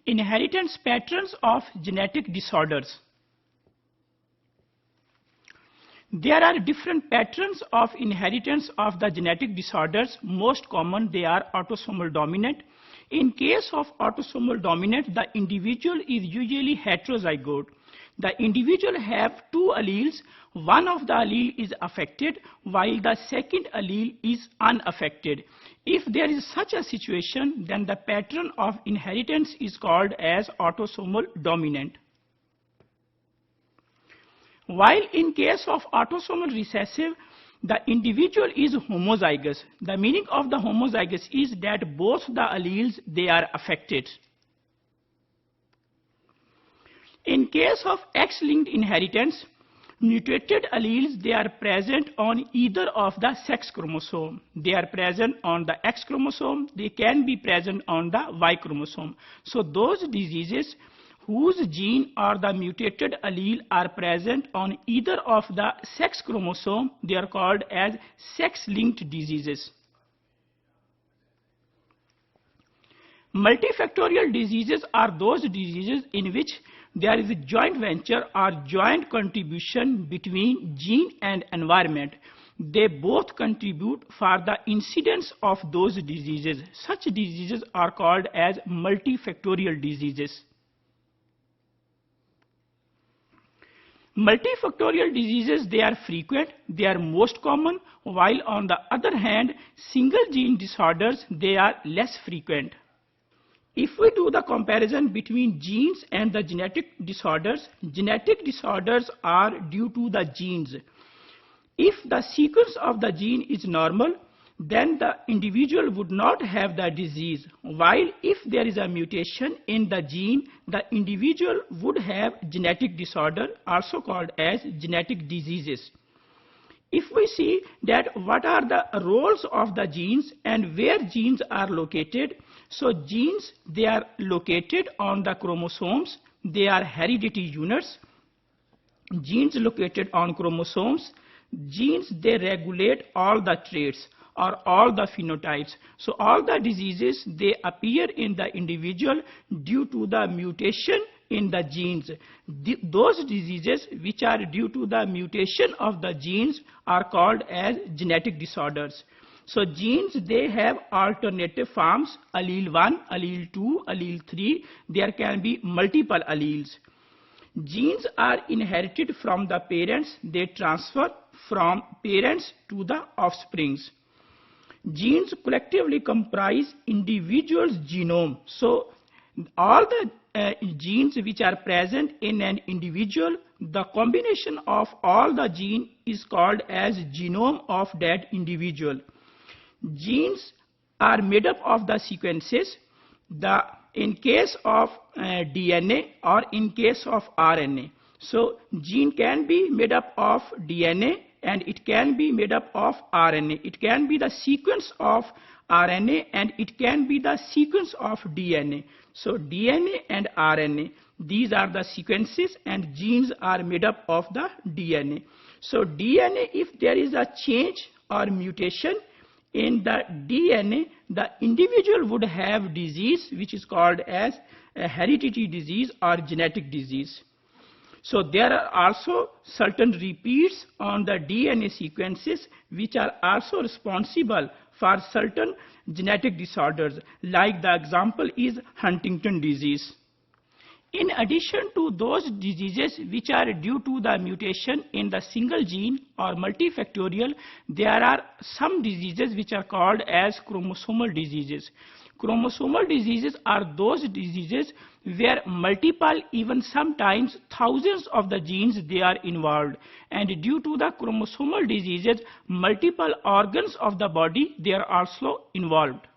Inheritance patterns of genetic disorders. There are different patterns of inheritance of the genetic disorders. Most common, they are autosomal dominant. In case of autosomal dominant, the individual is usually heterozygote. The individual have two alleles. One of the allele is affected while the second allele is unaffected. If there is such a situation, then the pattern of inheritance is called as autosomal dominant. While in case of autosomal recessive, the individual is homozygous. The meaning of the homozygous is that both the alleles, they are affected. In case of X-linked inheritance, mutated alleles, they are present on either of the sex chromosome. They are present on the X chromosome, they can be present on the Y chromosome. So those diseases whose gene or the mutated allele are present on either of the sex chromosome, they are called as sex-linked diseases. Multifactorial diseases are those diseases in which there is a joint venture or joint contribution between gene and environment. They both contribute for the incidence of those diseases. Such diseases are called as multifactorial diseases. Multifactorial diseases, they are frequent, they are most common, while on the other hand, single gene disorders, they are less frequent. If we do the comparison between genes and the genetic disorders are due to the genes. If the sequence of the gene is normal, then the individual would not have the disease, while if there is a mutation in the gene, the individual would have genetic disorder, also called as genetic diseases. If we see that what are the roles of the genes and where genes are located, so genes, they are located on the chromosomes, they are heredity units. Genes located on chromosomes, genes, they regulate all the traits or all the phenotypes. So all the diseases, they appear in the individual due to the mutation in the genes. Those diseases which are due to the mutation of the genes are called as genetic disorders. So genes, they have alternative forms, allele 1, allele 2, allele 3. There can be multiple alleles. Genes are inherited from the parents. They transfer from parents to the offsprings. Genes collectively comprise individual's genome. So all the genes which are present in an individual, the combination of all the genes is called as genome of that individual. Genes are made up of the sequences, in case of DNA or in case of RNA. So gene can be made up of DNA and it can be made up of RNA. It can be the sequence of RNA and it can be the sequence of DNA. So DNA and RNA, these are the sequences, and genes are made up of the DNA. So DNA, if there is a change or mutation in the DNA, the individual would have disease which is called as a hereditary disease or genetic disease. So there are also certain repeats on the DNA sequences which are also responsible for certain genetic disorders, like the example is Huntington disease. In addition to those diseases which are due to the mutation in the single gene or multifactorial, there are some diseases which are called as chromosomal diseases. Chromosomal diseases are those diseases where multiple, even sometimes thousands of the genes, they are involved. And due to the chromosomal diseases, multiple organs of the body, they are also involved.